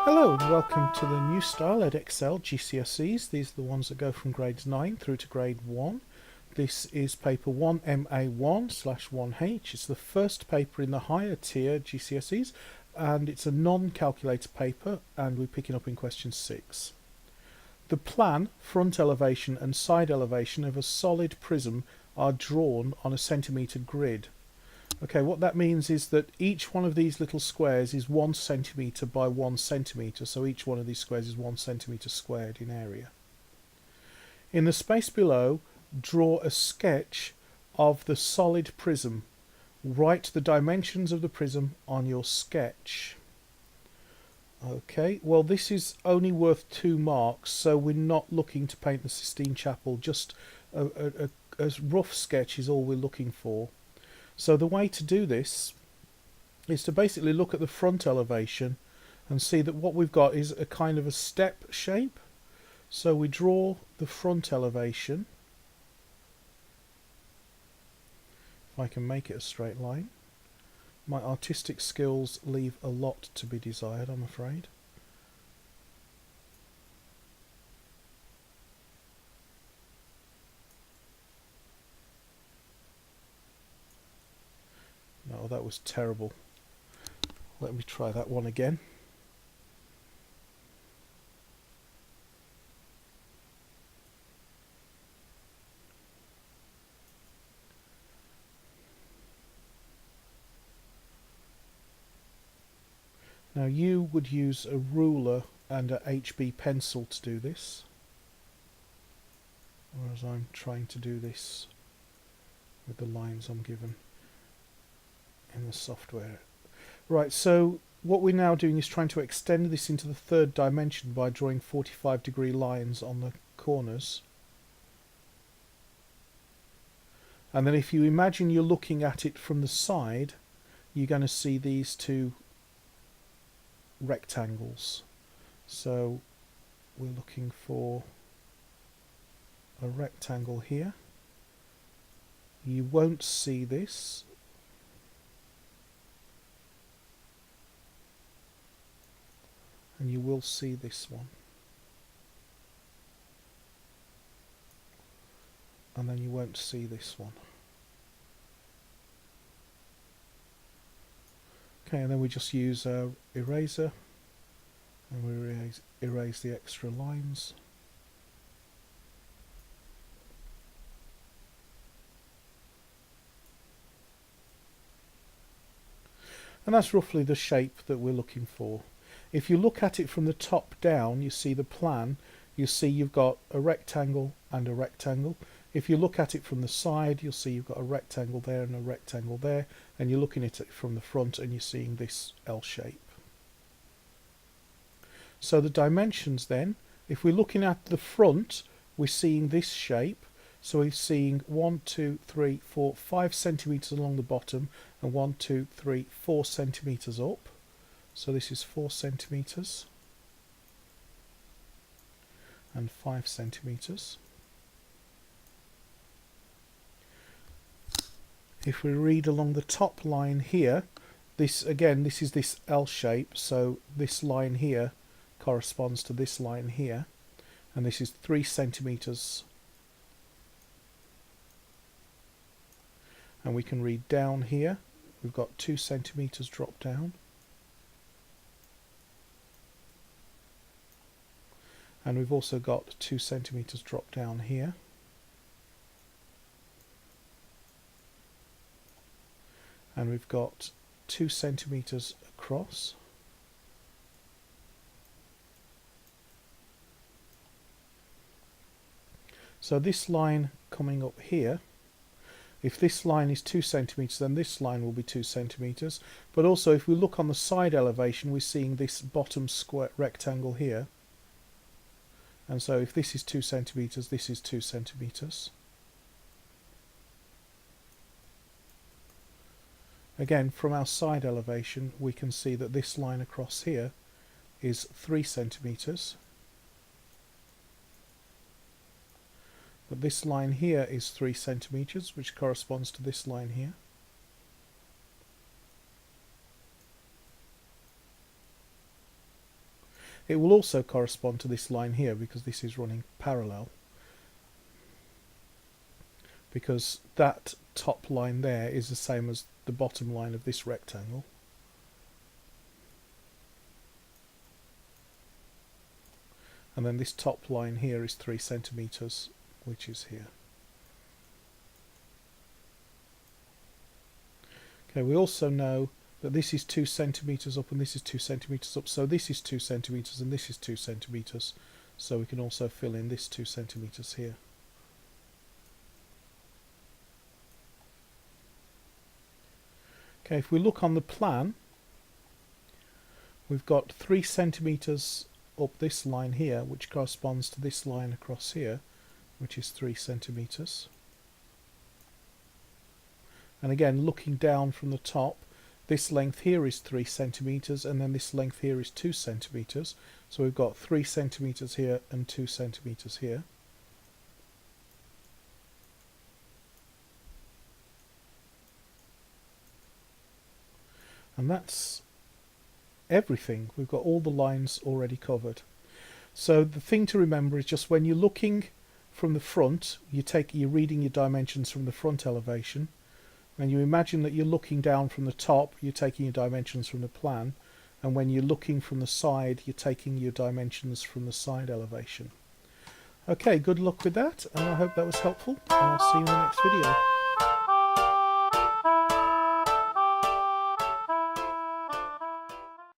Hello and welcome to the new style Edexcel GCSEs. These are the ones that go from grades 9 through to grade 1. This is paper 1MA1/1H. It's the first paper in the higher tier GCSEs and it's a non-calculator paper and we're picking up in question 6. The plan, front elevation and side elevation of a solid prism are drawn on a centimetre grid. Okay, what that means is that each one of these little squares is 1 centimetre by 1 centimetre, so each one of these squares is 1 centimetre squared in area. In the space below, draw a sketch of the solid prism. Write the dimensions of the prism on your sketch. Okay, well this is only worth 2 marks, so we're not looking to paint the Sistine Chapel, just a rough sketch is all we're looking for. So the way to do this is to basically look at the front elevation and see that what we've got is a kind of a step shape. So we draw the front elevation. If I can make it a straight line. My artistic skills leave a lot to be desired, I'm afraid. No, that was terrible. Let me try that one again. Now you would use a ruler and a HB pencil to do this, whereas I'm trying to do this with the lines I'm given in the software. Right, so what we're now doing is trying to extend this into the third dimension by drawing 45-degree lines on the corners. And then if you imagine you're looking at it from the side, you're going to see these two rectangles. So we're looking for a rectangle here. You won't see this. And you will see this one. And then you won't see this one. Okay, and then we just use our eraser and we erase the extra lines. And that's roughly the shape that we're looking for. If you look at it from the top down, you see the plan, you see you've got a rectangle and a rectangle. If you look at it from the side, you'll see you've got a rectangle there and a rectangle there, and you're looking at it from the front and you're seeing this L shape. So the dimensions then, if we're looking at the front, we're seeing this shape. So we're seeing 1, 2, 3, 4, 5 centimetres along the bottom and 1, 2, 3, 4 centimetres up. So this is 4 centimetres and 5 centimetres. If we read along the top line here, this is this L shape, so this line here corresponds to this line here, and this is 3 centimetres. And we can read down here, we've got 2 centimetres drop down. And we've also got 2 centimetres drop down here. And we've got 2 centimetres across. So this line coming up here, if this line is 2 centimetres, then this line will be 2 centimetres. But also if we look on the side elevation, we're seeing this bottom square rectangle here. And so if this is 2 centimetres, this is 2 centimetres. Again, from our side elevation, we can see that this line across here is 3 centimetres. But this line here is 3 centimetres, which corresponds to this line here. It will also correspond to this line here because this is running parallel, because that top line there is the same as the bottom line of this rectangle. And then this top line here is 3 centimeters, which is here. Okay, we also know that this is 2 centimeters up and this is 2 centimeters up, so this is 2 centimeters and this is 2 centimeters, so we can also fill in this 2 centimeters here. Okay, if we look on the plan, we've got 3 centimeters up this line here, which corresponds to this line across here, which is 3 centimeters. And again, looking down from the top, this length here is 3 centimeters, and then this length here is 2 centimeters. So we've got 3 centimeters here and 2 centimeters here. And that's everything. We've got all the lines already covered. So the thing to remember is just when you're looking from the front, you're reading your dimensions from the front elevation. When you imagine that you're looking down from the top, you're taking your dimensions from the plan. And when you're looking from the side, you're taking your dimensions from the side elevation. Okay, good luck with that, and I hope that was helpful, and I'll see you in the next video.